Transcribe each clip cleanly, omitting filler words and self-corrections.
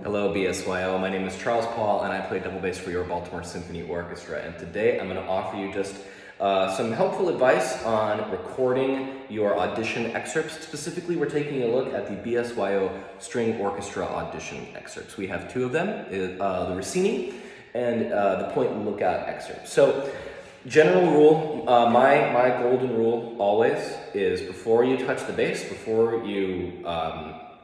Hello BSYO, my name is Charles Paul and I play double bass for your Baltimore Symphony Orchestra, and today I'm going to offer you just some helpful advice on recording your audition excerpts. Specifically, we're taking a look at the BSYO String Orchestra audition excerpts. We have two of them, the Respighi and the Point and Lookout excerpt. So, general rule, my golden rule always is before you touch the bass, before you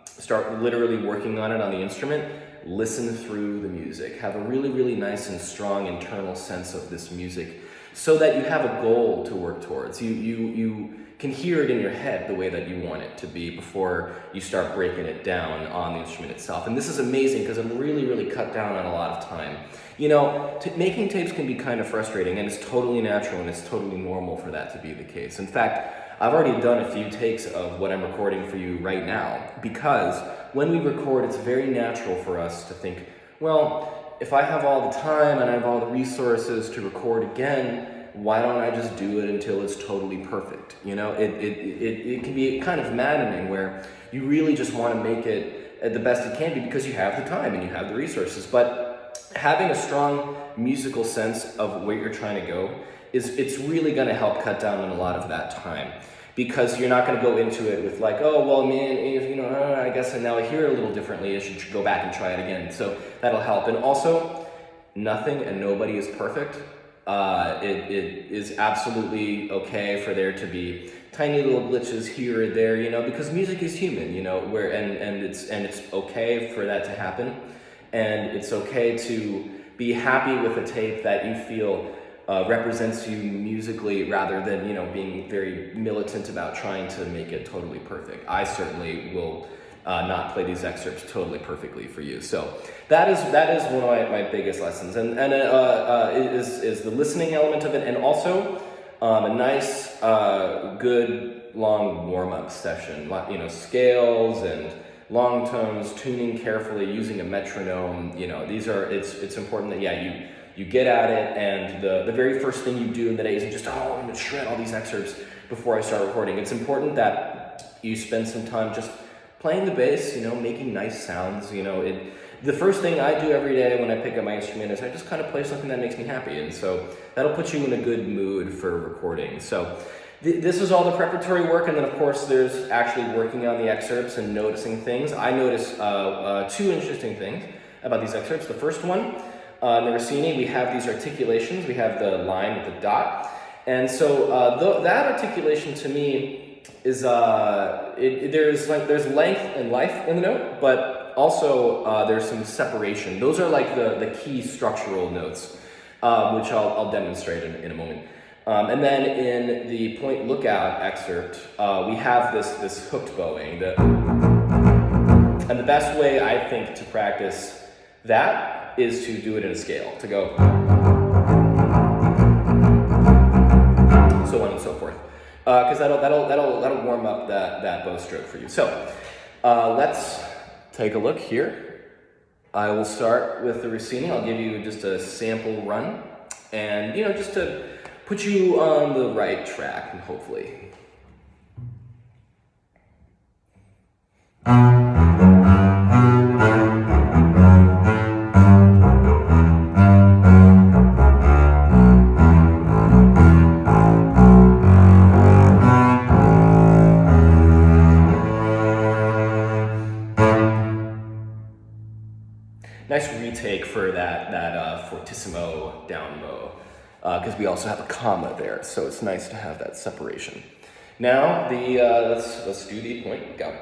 start literally working on it on the instrument, listen through the music. Have a really, really nice and strong internal sense of this music so that you have a goal to work towards. You can hear it in your head the way that you want it to be before you start breaking it down on the instrument itself. And this is amazing because it'll really, really cut down on a lot of time. You know, making tapes can be kind of frustrating, and it's totally natural and it's totally normal for that to be the case. In fact, I've already done a few takes of what I'm recording for you right now, because when we record, it's very natural for us to think, well, if I have all the time and I have all the resources to record again, why don't I just do it until it's totally perfect? You know, it can be kind of maddening where you really just want to make it the best it can be because you have the time and you have the resources. But having a strong musical sense of where you're trying to go it's really going to help cut down on a lot of that time, because you're not going to go into it with like, oh, well, man, you know, I guess now I hear it a little differently. I should go back and try it again. So that'll help. And also, nothing and nobody is perfect. It is absolutely okay for there to be tiny little glitches here or there, you know, because music is human, you know, and it's okay for that to happen, and it's okay to be happy with a tape that you feel represents you musically, rather than, you know, being very militant about trying to make it totally perfect. I certainly will not play these excerpts totally perfectly for you. So that is one of my biggest lessons, and is the listening element of it, and also a nice, good long warm-up session. You know, scales and long tones, tuning carefully, using a metronome. You know, these are it's important that you get at it, and the very first thing you do in the day isn't just, oh, I'm going to shred all these excerpts before I start recording. It's important that you spend some time just playing the bass, you know, making nice sounds. You know, the first thing I do every day when I pick up my instrument is I just kind of play something that makes me happy, and so that'll put you in a good mood for recording. So this is all the preparatory work, and then of course there's actually working on the excerpts and noticing things. I noticed two interesting things about these excerpts. The first one, in the Respighi, we have these articulations. We have the line with the dot, and so that articulation to me is there's length and life in the note, but also there's some separation. Those are like the key structural notes, which I'll demonstrate in a moment. And then in the Point Lookout excerpt, we have this hooked bowing, and the best way I think to practice that is to do it in a scale, to go so on and so forth, because that'll warm up that bow stroke for you. So let's take a look here. I will start with the Respighi. I'll give you just a sample run, and you know, just to put you on the right track, and hopefully. Nice retake for that fortissimo down bow, because we also have a comma there, so it's nice to have that separation. Now let's do the point lookout.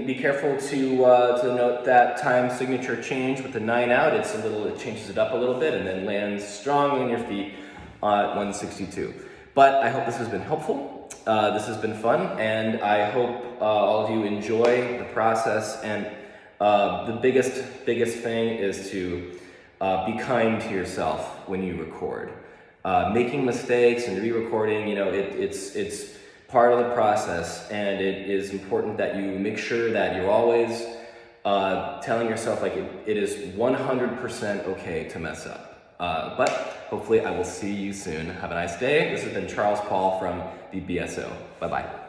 Be careful to note that time signature change with the 9 out. It changes it up a little bit and then lands strong on your feet at 162. But I hope this has been helpful. This has been fun, and I hope all of you enjoy the process and The biggest thing is to be kind to yourself when you record. Making mistakes and re-recording, it's part of the process, and it is important that you make sure that you're always telling yourself like it is 100% okay to mess up. But hopefully I will see you soon. Have a nice day. This has been Charles Paul from the BSO. Bye-bye.